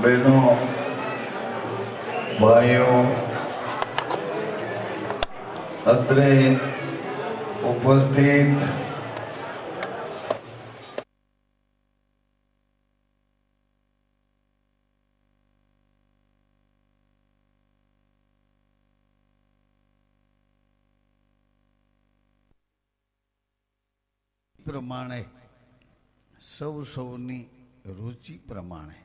બહેનો, ભાઈઓ, અત્રે ઉપસ્થિત પ્રમાણે સૌની રુચિ પ્રમાણે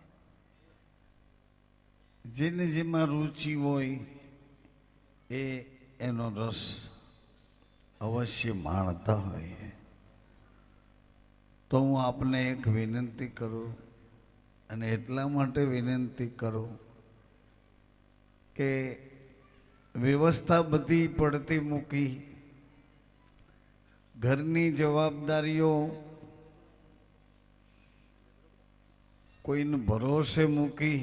જેને જેમાં રુચિ હોય એનો રસ અવશ્ય માણતા હોય. તો હું આપને એક વિનંતી કરું, અને એટલા માટે વિનંતી કરું કે વ્યવસ્થા બધી પડતી મૂકી, ઘરની જવાબદારીઓ કોઈને ભરોસે મૂકી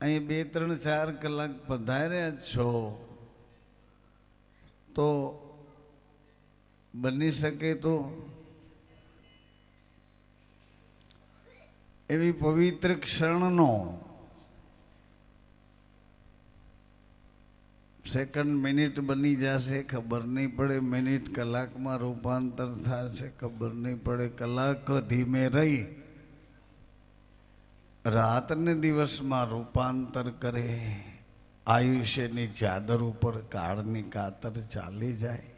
અહીં 2-3-4 કલાક પધાર્યા છો, તો બની શકે તો એવી પવિત્ર ક્ષણનો સેકન્ડ મિનિટ બની જશે, ખબર નહીં પડે. મિનિટ કલાકમાં રૂપાંતર થશે, ખબર નહીં પડે. કલાક ધીમે રહી રાતને દિવસમાં રૂપાંતર કરે. આયુષ્યની ચાદર ઉપર કાળની કાતર ચાલી જાય.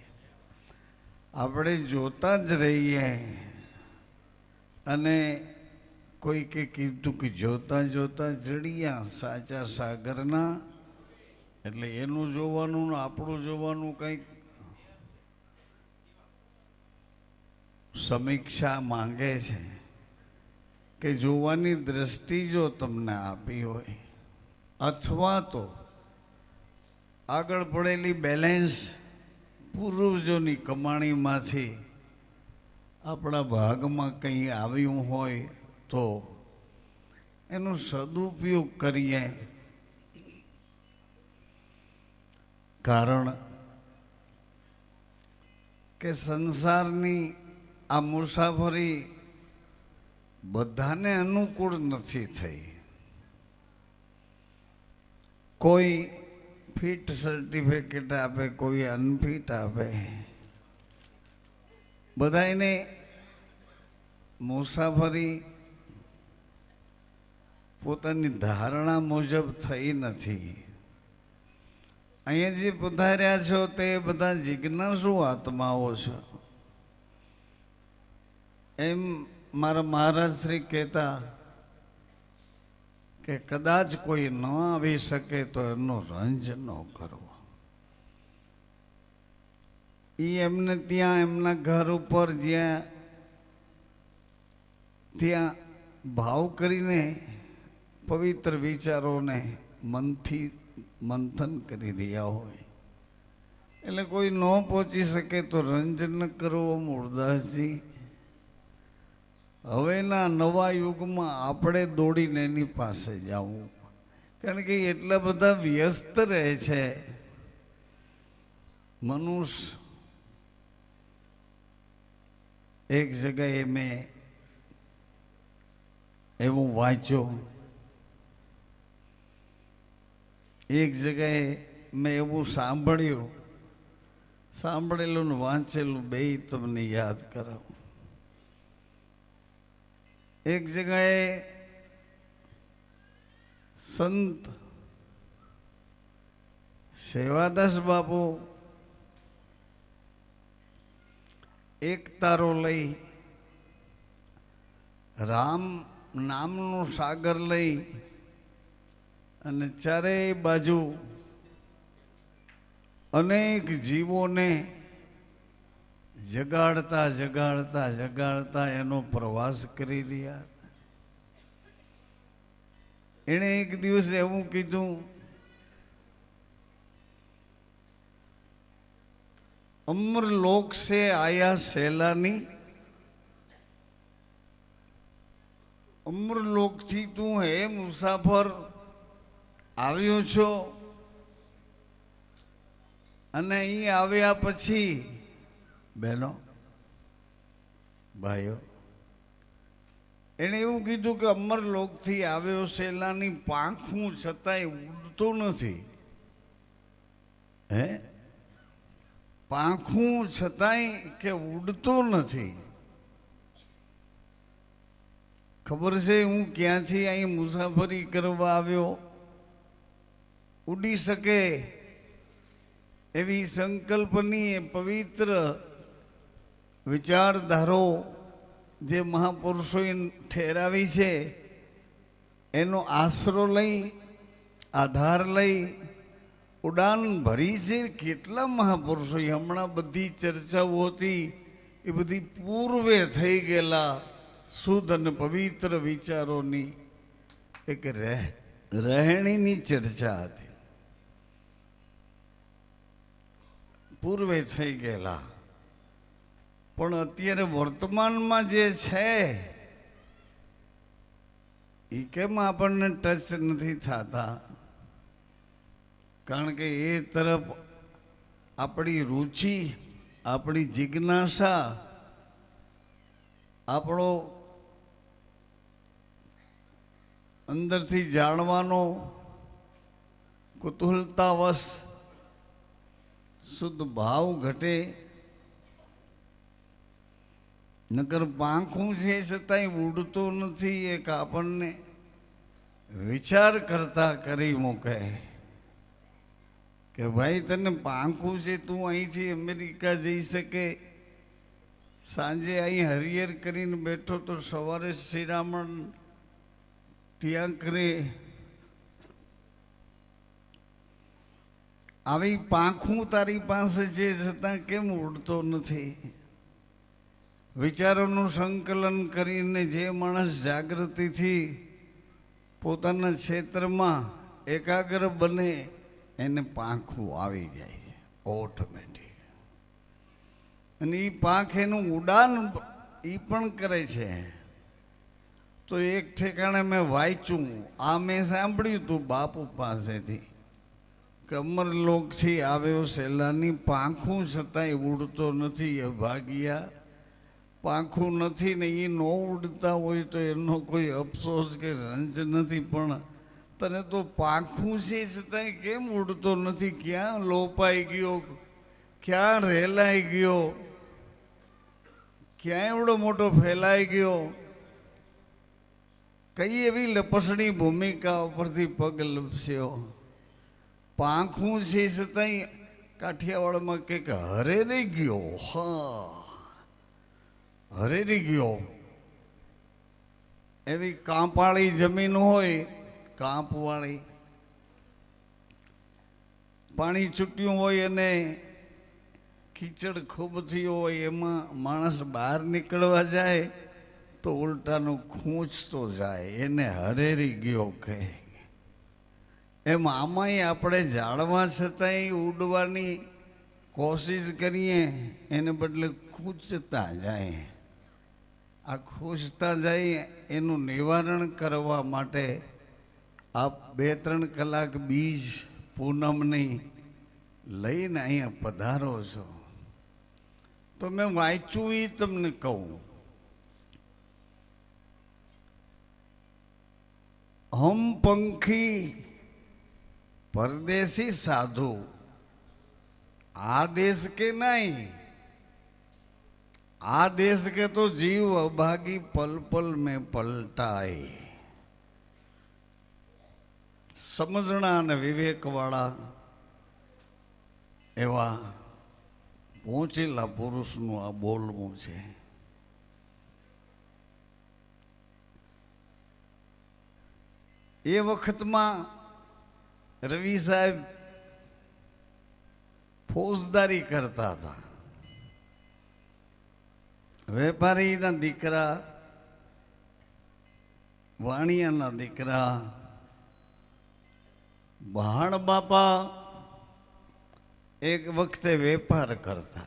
આપણે જોતા જ રહીએ. અને કોઈકે કીધું કે જોતા જોતા જડિયા સાચા સાગરના, એટલે એનું જોવાનું ને આપણું જોવાનું કંઈક સમીક્ષા માંગે છે. કે જોવાની દ્રષ્ટિ જો તમને આપી હોય, અથવા તો આગળ પડેલી બેલેન્સ પૂર્વજોની કમાણીમાંથી આપણા ભાગમાં કંઈ આવ્યું હોય તો એનો સદુપયોગ કરીએ. કારણ કે સંસારની આ મુસાફરી બધાને અનુકૂળ નથી થઈ. કોઈ ફિટ સર્ટિફિકેટ આપે, કોઈ અનફિટ આપે. બધાને મુસાફરી પોતાની ધારણા મુજબ થઈ નથી. અહીંયા જે પધાર્યા છો તે બધા જિજ્ઞાસુ આત્માઓ છો. એમ મારા મહારાજ શ્રી કહેતા કે કદાચ કોઈ ન આવી શકે તો એનો રંજ ન કરવો. એ એમને ત્યાં એમના ઘર ઉપર ત્યાં ભાવ કરીને પવિત્ર વિચારોને મનથી મંથન કરી રહ્યા હોય. એટલે કોઈ ન પહોંચી શકે તો રંજ ન કરવો. મૂળદાસજી, હવેના નવા યુગમાં આપણે દોડીને એની પાસે જવું, કારણ કે એટલા બધા વ્યસ્ત રહે છે મનુષ્ય. એક જગ્યાએ મેં એવું વાંચ્યું, એક જગ્યાએ મેં એવું સાંભળેલું ને વાંચેલું બેય તમને યાદ કરાવું. એક જગ્યાએ સંત સેવાદાસ બાપુ એક તારો લઈ, રામ નામનું સાગર લઈ, અને ચારેય બાજુ અનેક જીવોને જગાડતા જગાડતા જગાડતા એનો પ્રવાસ કરી રહ્યા. એણે એક દિવસ એવું કીધું, અમર લોક સે આયા સહેલાની, અમરલોકથી તું હે મુસાફર આવ્યો છો, અને અહીં આવ્યા પછી બહેનો ભાઈઓ એણે એવું કીધું કે અમરલોકથી આવ્યો શેલાની પાંખું છતાંય ઉડતો નથી. હે, પાંખું છતાંય કે ઉડતો નથી. ખબર છે હું ક્યાંથી અહીં મુસાફરી કરવા આવ્યો? ઉડી શકે એવી સંકલ્પની પવિત્ર વિચારધારો જે મહાપુરુષોએ ઠેરાવી છે એનો આશરો લઈ, આધાર લઈ ઉડાન ભરી છે. કેટલા મહાપુરુષોએ, હમણાં બધી ચર્ચાઓ હતી એ બધી પૂર્વે થઈ ગયેલા શુદ્ધ અને પવિત્ર વિચારોની એક રહેણીની ચર્ચા હતી, પૂર્વે થઈ ગયેલા. પણ અત્યારે વર્તમાનમાં જે છે એ કેમ આપણને ટચ નથી થતા? કારણ કે એ તરફ આપણી રુચિ, આપણી જિજ્ઞાસા, આપણો અંદરથી જાણવાનો કુતૂહલતાવશ શુદ્ધ ભાવ ઘટે. નકર પાંખું છે છતાંય ઉડતો નથી, એક આપણને વિચાર કરતા કરી મૂકે કે ભાઈ તને પાંખું છે, તું અહીંથી અમેરિકા જઈ શકે, સાંજે અહીં હરિયર કરીને બેઠો તો સવારે શ્રીરામણ ત્યાં કરે. આવી પાંખું તારી પાસે છે છતાં કેમ ઉડતો નથી? વિચારોનું સંકલન કરીને જે માણસ જાગૃતિથી પોતાના ક્ષેત્રમાં એકાગ્ર બને એને પાંખું આવી જાય છે ઓટોમેટિક. અને એ પાંખ એનું ઉડાન એ પણ કરે છે. તો એક ઠેકાણે મેં વાંચ્યું, આ મેં સાંભળ્યું હતું બાપુ પાસેથી કે અમરલોકથી આવ્યો શેલાની પાંખું છતાંય ઉડતો નથી. એ ભાગ્યા પાંખું નથી ને એ ન ઉડતા હોય તો એનો કોઈ અફસોસ કે રંજ નથી. પણ તને તો પાંખું છે છતાંય કેમ ઉડતો નથી? ક્યાં લોપાઈ ગયો? ક્યાં રેલાઈ ગયો? ક્યાં એવડો મોટો ફેલાઈ ગયો? કઈ એવી લપસણી ભૂમિકા ઉપરથી પગ લપસ્યો? પાંખું છે છતાંય કાઠિયાવાડમાં કંઈક હરેરી ગયો. હા, હરેરી ગયો. એવી કાંપાળી જમીન હોય, કાંપવાળી, પાણી છૂટ્યું હોય અને કીચડ ખૂબ થયું હોય, એમાં માણસ બહાર નીકળવા જાય તો ઉલટાનું ખૂંચતો જાય, એને હરેરી ગયો કહે. એમ આમાંય આપણે જાણવા છતાંય ઉડવાની કોશિશ કરીએ, એને બદલે ખૂંચતા જાય. આ ખૂંચતા જાય એનું નિવારણ કરવા માટે આપ 2-3 કલાક બીજ પૂનમની લઈને અહીંયા પધારો છો. તો મેં વાંચ્યું એ તમને કહું. હમ પંખી પરદેશી સાધુ आदेश के नहीं, आदेश के तो जीव अभागी पल पल में पलटाए. समझना ने विवेक वाला एवा पहुंचेला पुरुष नु आ बोलवू छे. ए वखत में रवि साहेब फौजदारी करता था. वेपारी ना दीकरा, वाणिया ना दीकरा, भाण बापा एक वक्ते वेपार करता.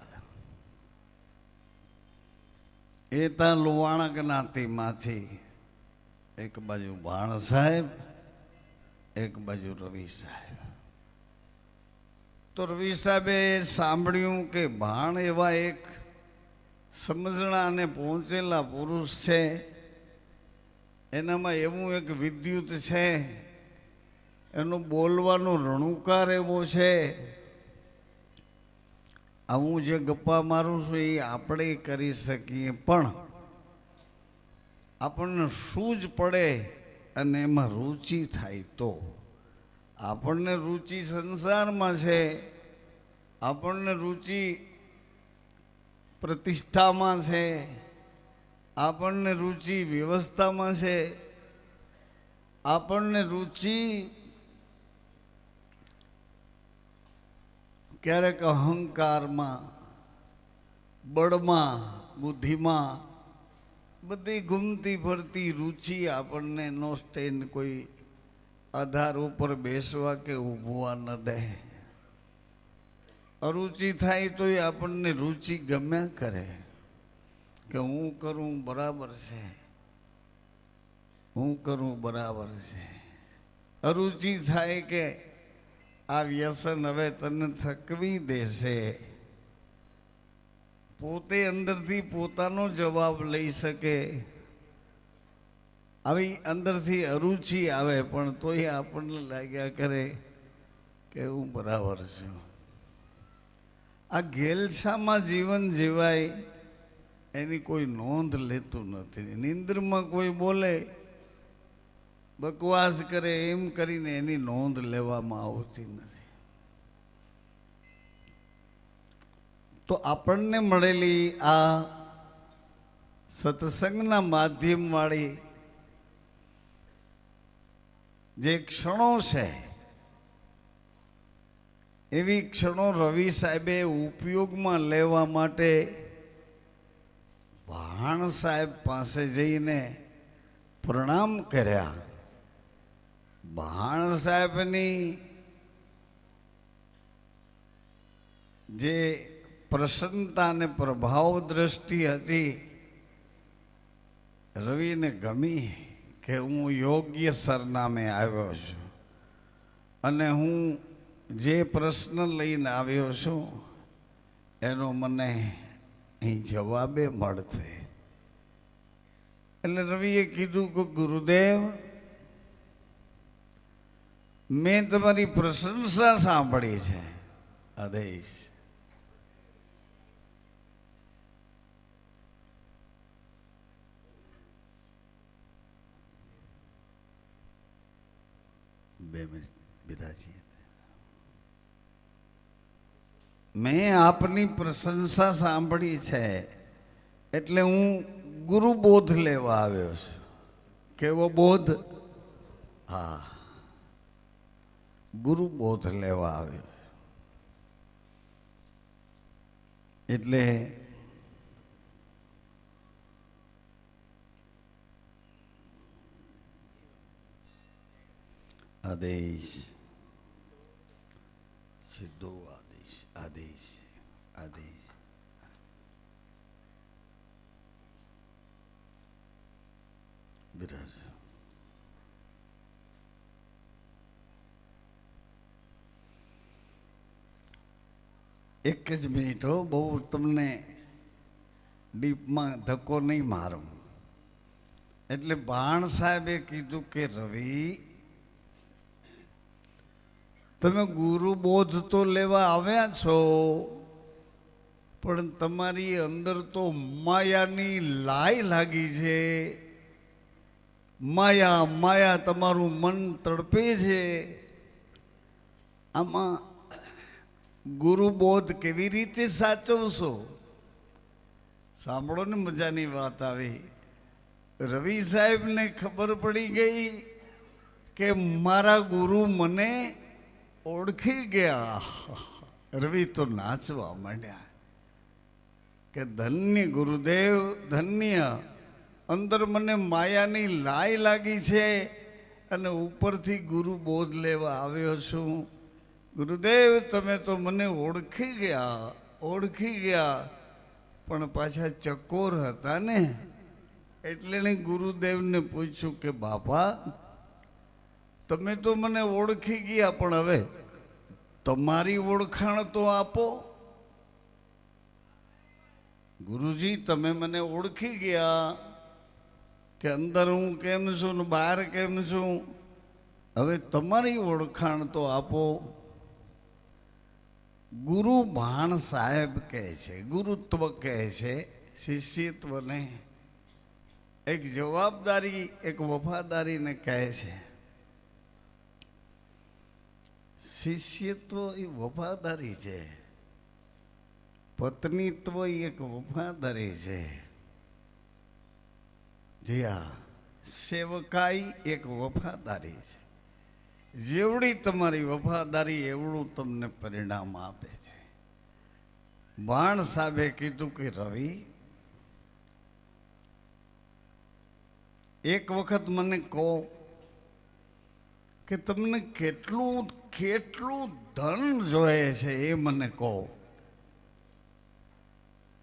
एता लुवाणा ज्ञाति माथी एक बाजू भाण साहेब, एक बाजू रवि साहेब. तो रवि साहेबे सांभळ्યું કે ભાણ એવા એક સમજણા અને પહોંચેલા પુરુષ છે એનામાં એવું એક વિદ્યુત છે, એનો બોલવાનો રણુકાર એવો છે. આ હું જે ગપ્પા મારું છું એ આપણે કરી શકીએ, પણ આપણને સૂઝ પડે અને એમાં રુચિ થાય તો. આપણને રુચિ સંસારમાં છે, આપણને રુચિ પ્રતિષ્ઠામાં છે, આપણને રુચિ વ્યવસ્થામાં છે, આપણને રુચિ ક્યારેક અહંકારમાં, બળમાં, બુદ્ધિમાં, બધી ઘૂમતી ફરતી રુચિ આપણને નો સ્ટેન્ડ કોઈ આધાર ઉપર બેસવા કે ઊભવા ન દે. અરુચિ થાય તો એ આપણને રુચિ ગમ્યા કરે કે હું કરું બરાબર છે, હું કરું બરાબર છે. અરુચિ થાય કે આ વ્યસન હવે તને થકવી દેશે. પોતે અંદરથી પોતાનો જવાબ લઈ શકે આવી અંદરથી અરુચિ આવે, પણ તોય આપણને લાગ્યા કરે કે હું બરાબર છું. આ ઘેલછામાં જીવન જીવાય એની કોઈ નોંધ લેતું નથી. નિંદ્રમાં કોઈ બોલે, બકવાસ કરે, એમ કરીને એની નોંધ લેવામાં આવતી નથી. તો આપણને મળેલી આ સત્સંગના માધ્યમવાળી જે ક્ષણો છે, એવી ક્ષણો રવિ સાહેબે ઉપયોગમાં લેવા માટે ભાણ સાહેબ પાસે જઈને પ્રણામ કર્યા. ભાણ સાહેબની જે પ્રસન્નતા અને પ્રભાવ દ્રષ્ટિ હતી રવિને ગમી કે હું યોગ્ય સરનામે આવ્યો છું અને હું જે પ્રશ્ન લઈને આવ્યો છું એનો મને અહીં જવાબે મળશે. એટલે રવિએ કીધું કે ગુરુદેવ, મેં તમારી પ્રશંસા સાંભળી છે. આદેશ. બે મિનિટ બિરાજી. મેં આપની પ્રશંસા સાંભળી છે એટલે હું ગુરુબોધ લેવા આવ્યો છું. કેવો બોધ? હા, ગુરુબોધ લેવા આવ્યો. એટલે આદેશ, સીધો આદેશ, આદેશ, આદેશ. બિરાજ. એક જ મિનિટ હો, બહુ તમને ડીપમાં ધક્કો નહીં મારું. એટલે ભાણ સાહેબે કીધું કે રવિ, તમે ગુરુબોધ તો લેવા આવ્યા છો, પણ તમારી અંદર તો માયાની લાઈ લાગી છે. માયા માયા તમારું મન તડપે છે. આમાં ગુરુબોધ કેવી રીતે સાચવશો? સાંભળો ને, મજાની વાત આવી. રવિ સાહેબને ખબર પડી ગઈ કે મારા ગુરુ મને ઓળખી ગયા. રવિ તો નાચવા માંડ્યા કે ધન્ય ગુરુદેવ, ધન્ય. અંદર મને માયાની લાઈ લાગી છે અને ઉપરથી ગુરુબોધ લેવા આવ્યો છું. ગુરુદેવ, તમે તો મને ઓળખી ગયા, ઓળખી ગયા, પણ પાછા ચકોર હતા ને. એટલે ને ગુરુદેવને પૂછ્યું કે બાપા, તમે તો મને ઓળખી ગયા, પણ હવે તમારી ઓળખાણ તો આપો. ગુરુજી, તમે મને ઓળખી ગયા, કે અંદર હું કેમ છું ને બહાર કેમ છું. હવે તમારી ઓળખાણ તો આપો. ગુરુ ભાણ સાહેબ કહે છે, ગુરુત્વ કહે છે શિષ્યત્વને. એક જવાબદારી, એક વફાદારીને કહે છે. શિષ્યત્વ એ વફાદારી છે, પત્નીત્વ એક વફાદારી છે. જી હા, સેવકાઈ એક વફાદારી છે. જેવડી તમારી વફાદારી એવડું તમને પરિણામ આપે છે. ભાણ સાહેબે કીધું કે રવિ, એક વખત મને કહો કે તમને કેટલું કેટલું ધન જોઈએ છે એ મને કહો,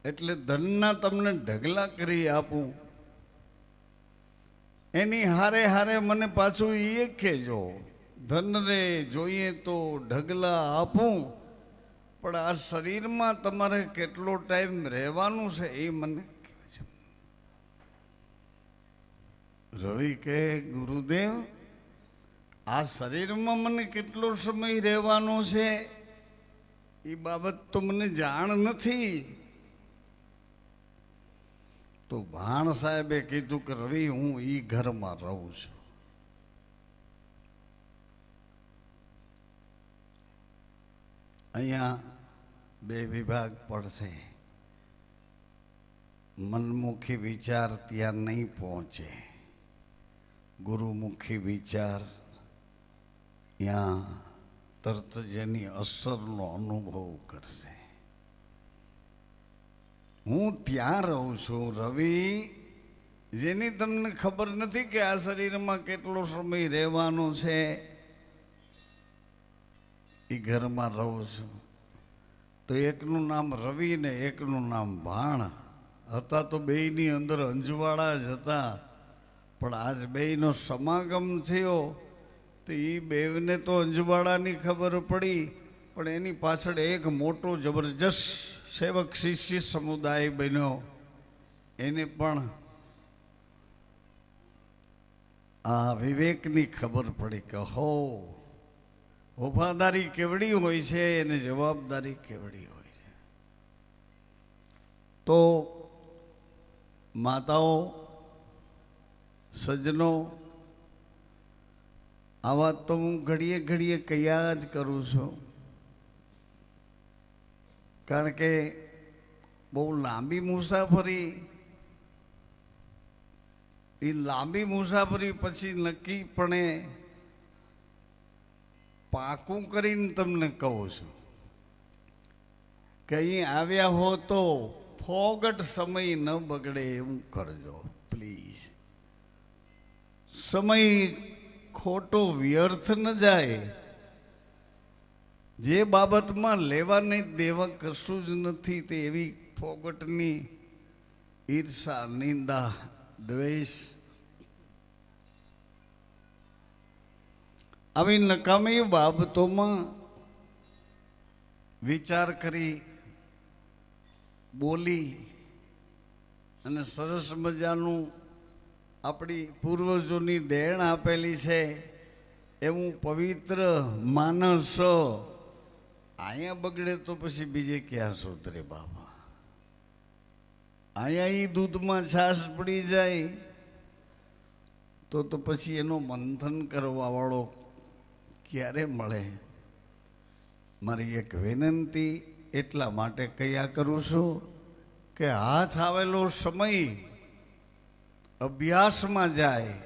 એટલે ધનના તમને ઢગલા કરી આપું. એની હારે હારે મને પાછું એ કહેજો, ધનને જોઈએ તો ઢગલા આપું, પણ આ શરીરમાં તમારે કેટલો ટાઈમ રહેવાનું છે એ મને કહેજો. રવિ કહે, ગુરુદેવ, આ શરીરમાં મને કેટલો સમય રહેવાનો છે એ બાબત તો મને જાણ નથી. તો ભાણ સાહેબે કીધું કે રવિ, હું એ ઘરમાં રહું છું. અહીંયા બે વિભાગ પડશે. મનમુખી વિચાર ત્યાં નહીં પહોંચે, ગુરુમુખી વિચાર ત્યાં તરત જેની અસરનો અનુભવ કરશે. હું ત્યાં રહું છું રવિ, જેની તમને ખબર નથી કે આ શરીરમાં કેટલો સમય રહેવાનો છે. એ ઘરમાં રહું છું. તો એકનું નામ રવિ ને એકનું નામ ભાણ હતા. તો બેયની અંદર અંજવાળા જ હતા, પણ આજ બેયનો સમાગમ થયો તો એ બેવને તો અંજવાળાની ખબર પડી, પણ એની પાછળ એક મોટો જબરજસ્ત સેવક શિષ્ય સમુદાય બન્યો. એને પણ આ વિવેકની ખબર પડી કે હો, વફાદારી કેવડી હોય છે અને જવાબદારી કેવડી હોય છે. તો માતાઓ, સજ્જનો, આ વાત તો હું ઘડીએ ઘડીએ કયા જ કરું છું, કારણ કે બહુ લાંબી મુસાફરી, એ લાંબી મુસાફરી પછી નક્કીપણે પાકું કરીને તમને કહું છું કે અહીં આવ્યા હો તો ફોગટ સમય ન બગડે એવું કરજો પ્લીઝ. સમય ખોટો વ્યર્થ ન જાય. જે બાબતમાં લેવા નહીં દેવા કશું જ નથી, તે એવી ફોગટની ઈર્ષા, નિંદા, દ્વેષ, આવી નકામી બાબતોમાં વિચાર કરી, બોલી અને સરસ મજાનું આપણી પૂર્વજોની દેણ આપેલી છે એવું પવિત્ર માનસ અહીંયા બગડે તો પછી બીજે ક્યાં સુધરે બાબા. અહીંયા એ દૂધમાં છાશ પડી જાય તો પછી એનો મંથન કરવા વાળો ક્યારે મળે? મારી એક વિનંતી એટલા માટે કયા કરું છું કે હાથ આવેલો સમય અભ્યાસમાં જાય.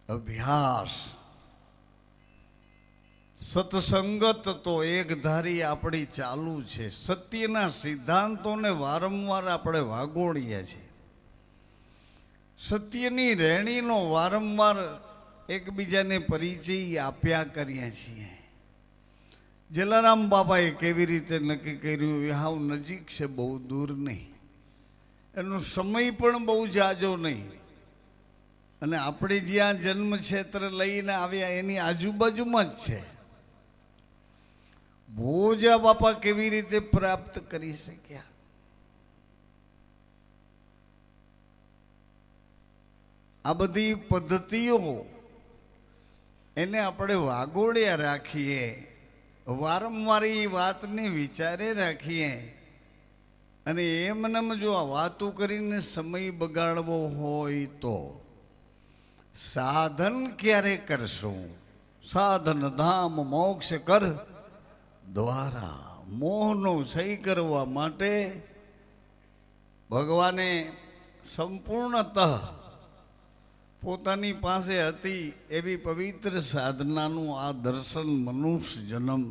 અભ્યાસ, સત્સંગત તો એક ધારી આપણી ચાલુ છે. સત્યના સિદ્ધાંતોને વારંવાર આપણે વાગોળીએ છીએ. સત્યની રહેણીનો વારંવાર એકબીજાને પરિચય આપ્યા કરીએ છીએ. જલારામ બાપાએ કેવી રીતે નક્કી કર્યું? હાવ નજીક છે, બહુ દૂર નહીં. એનો સમય પણ બહુ જાજો નહીં. અને આપણે જ્યાં જન્મ ક્ષેત્ર લઈને આવ્યા એની આજુબાજુમાં જ છે. ભોજા બાપા કેવી રીતે પ્રાપ્ત કરી શક્યા? આ બધી પદ્ધતિઓ એને આપણે વાગોળ્યા રાખીએ, વારંવાર એ વાતને વિચારે રાખીએ અને એમનેમ જો આ વાતો કરીને સમય બગાડવો હોય તો સાધન ક્યારે કરશું? સાધન ધામ મોક્ષ કર દ્વારા. મોહનો સહી કરવા માટે ભગવાને સંપૂર્ણતઃ પોતાની પાસે હતી એવી પવિત્ર સાધનાનું આ દર્શન મનુષ્ય જન્મ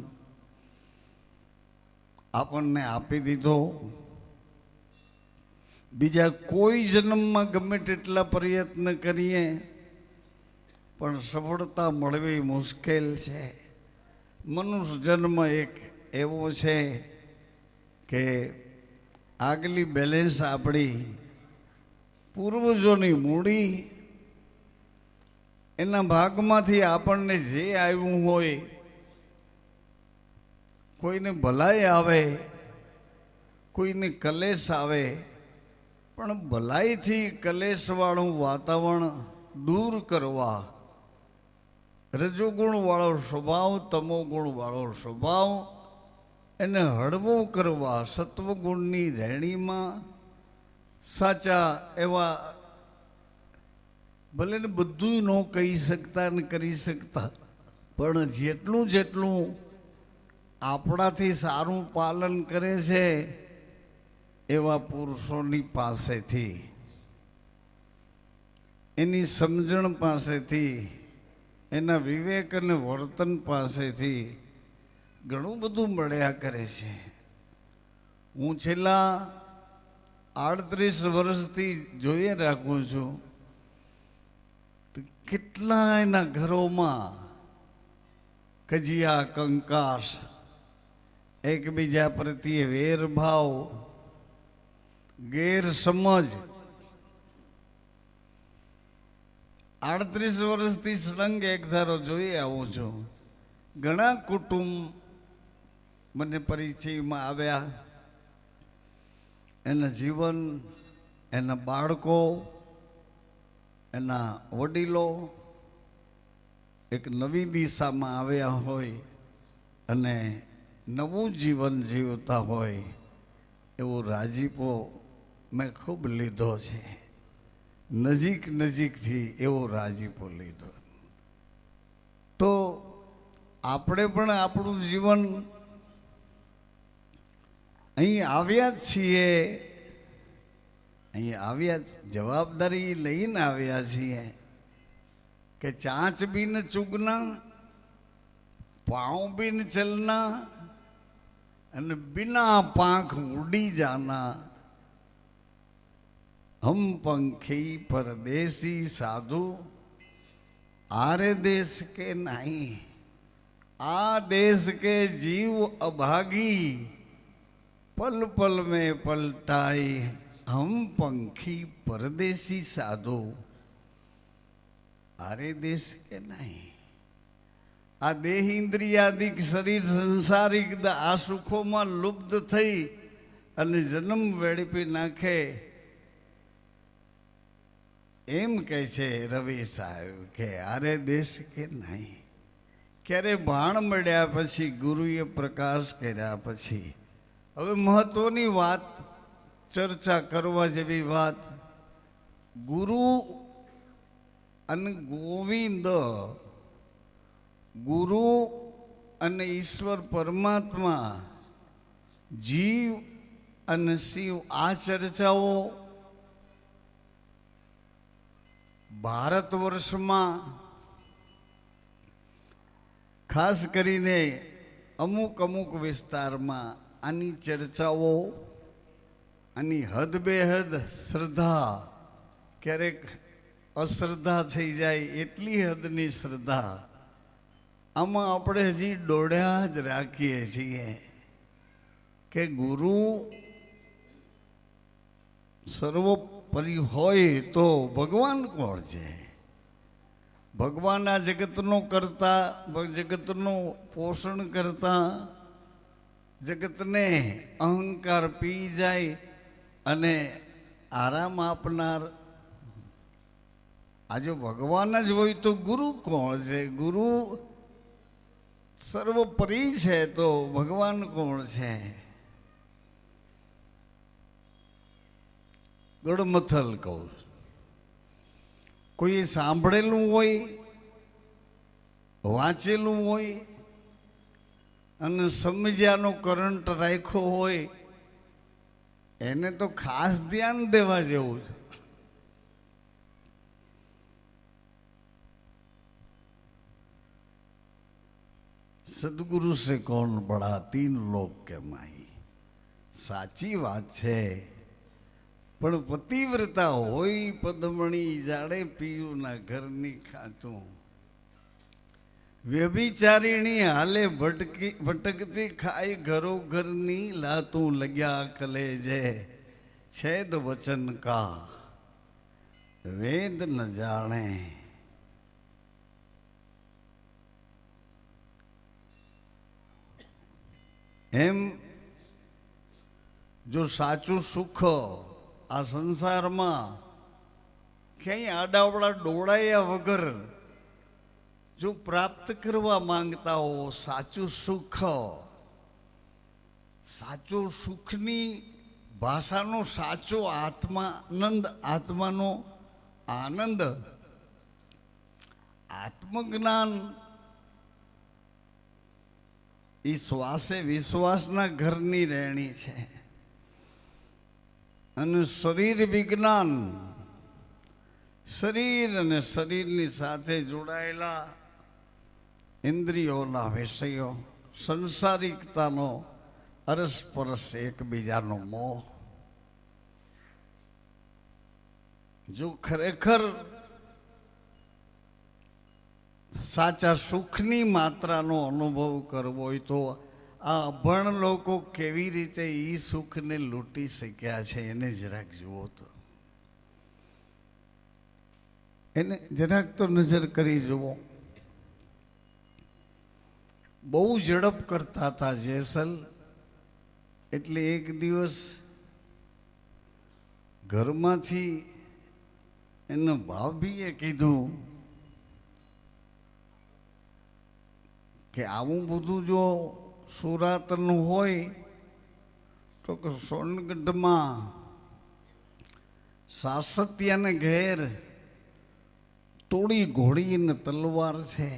આપણને આપી દીધો. બીજા કોઈ જન્મમાં ગમે તેટલા પ્રયત્ન કરીએ પણ સફળતા મળવી મુશ્કેલ છે. મનુષ્ય જન્મ એક એવો છે કે આગલી બેલેન્સ આપણી પૂર્વજોની મૂડી, એના ભાગમાંથી આપણને જે આવ્યું હોય, કોઈને ભલાઈ આવે, કોઈને કલેશ આવે, પણ ભલાઈથી કલેશવાળું વાતાવરણ દૂર કરવા, રજોગુણવાળો સ્વભાવ, તમોગુણવાળો સ્વભાવ એને હળવો કરવા, સત્વગુણની રહેણીમાં સાચા એવા, ભલે ને બધું ન કહી શકતા ને કરી શકતા, પણ જેટલું જેટલું આપણાથી સારું પાલન કરે છે એવા પુરુષોની પાસેથી, એની સમજણ પાસેથી, એના વિવેક અને વર્તન પાસેથી ઘણું બધું મળ્યા કરે છે. હું છેલ્લા 38 વર્ષથી જોઈએ રાખું છું કેટલા એના ઘરોમાં કજિયા, કંકાસ, એકબીજા પ્રત્યે વેરભાવ, ગેરસમજ. 38 વર્ષથી સળંગ એક ધારો જોઈ આવું છું. ઘણા કુટુંબ મને પરિચયમાં આવ્યા, એના જીવન, એના બાળકો, એના વડીલો એક નવી દિશામાં આવ્યા હોય અને નવું જીવન જીવતા હોય એવો રાજીપો મેં ખૂબ લીધો છે. નજીકથી એવો રાજીપો લીધો. તો આપણે પણ આપણું જીવન અહીં આવ્યા જ છીએ, અહીં આવ્યા જવાબદારી લઈને આવ્યા છીએ કે ચાંચ બિન ચુગના, પાँव बिन चलना અને बिना પાંખ ઉડી જાના. हम पंखी परदेसी साधु आरे देश के नहीं, आ देश के जीव अभागी पल पल में पलटाई. हम पंखी परदेसी साधु आरे देश के नहीं. આ દેહ ઇન્દ્રિયાદિક શરીર સંસારિક આ સુખોમાં લુપ્ત થઈ અને જન્મ વેડપી નાખે એમ કહે છે રવિ સાહેબ કે આરે દેશ કે નહીં. ક્યારે ભાણ મળ્યા પછી, ગુરુએ પ્રકાશ કર્યા પછી, હવે મહત્વની વાત, ચર્ચા કરવા જેવી વાત, ગુરુ અને ગોવિંદ, ગુરુ અને ઈશ્વર પરમાત્મા, જીવ અને શિવ, આ ચર્ચાઓ ભારત વર્ષમાં ખાસ કરીને અમુક અમુક વિસ્તારમાં આની ચર્ચાઓ, આની હદ બેહદ શ્રદ્ધા, ક્યારેક અશ્રદ્ધા થઈ જાય એટલી હદની શ્રદ્ધા, આમાં આપણે હજી દોડ્યા જ રાખીએ છીએ કે ગુરુ સર્વોપરી હોય તો ભગવાન કોણ છે? ભગવાન આ જગતનો કરતા, જગતનું પોષણ કરતા, જગતને અહંકાર પી જાય અને આરામ આપનાર, આ જો ભગવાન જ હોય તો ગુરુ કોણ છે? ગુરુ સર્વોપરી છે તો ભગવાન કોણ છે? ગડમથલ કહું, કોઈ સાંભળેલું હોય, વાંચેલું હોય અને સમજ્યાનો કરંટ રાખ્યો હોય એને તો ખાસ ધ્યાન દેવા જેવું છે. સદગુરુ સે કોણ બડા તીન લોક કે માહી. સાચી વાત છે, પણ પતિવ્રતા હોય પદમણી જાડે પિયુના ઘરની ખાતું. વ્યભિચારીણી હાલે ભટકતી ખાય ઘરો ઘરની લાતું લગ્યા કલેજે છેદ વચન કા વેદ ન જાણે. એમ જો સાચું સુખ આ સંસારમાં ક્યાંય આડાવડા ડોળાયા વગર જો પ્રાપ્ત કરવા માંગતા હો, સાચું સુખ, સાચું સુખની ભાષાનો સાચો આત્માનંદ, આત્માનો આનંદ, આત્મજ્ઞાન એ શ્વાસે વિશ્વાસના ઘરની રહેણી છે. અને શરીર વિજ્ઞાન, શરીર અને શરીરની સાથે જોડાયેલા ઇન્દ્રિયોના વિષયો, સંસારિકતાનો અરસપરસ એકબીજાનો મોહ. જો ખરેખર સાચા સુખની માત્રાનો અનુભવ કરવો હોય તો આ અભણ લોકો કેવી રીતે એ સુખને લૂંટી શક્યા છે એને જરાક જુઓ તો. એને જરાક તો નજર કરી જુઓ. બહુ ઝડપ કરતા હતા જેસલ, એટલે એક દિવસ ઘરમાંથી એના ભાભીએ કીધું કે આવું બધું જો સુરાતનું હોય તો કે સોનગઢમાં સાસતિયાને ઘેર તોડી ઘોડી ને તલવાર છે.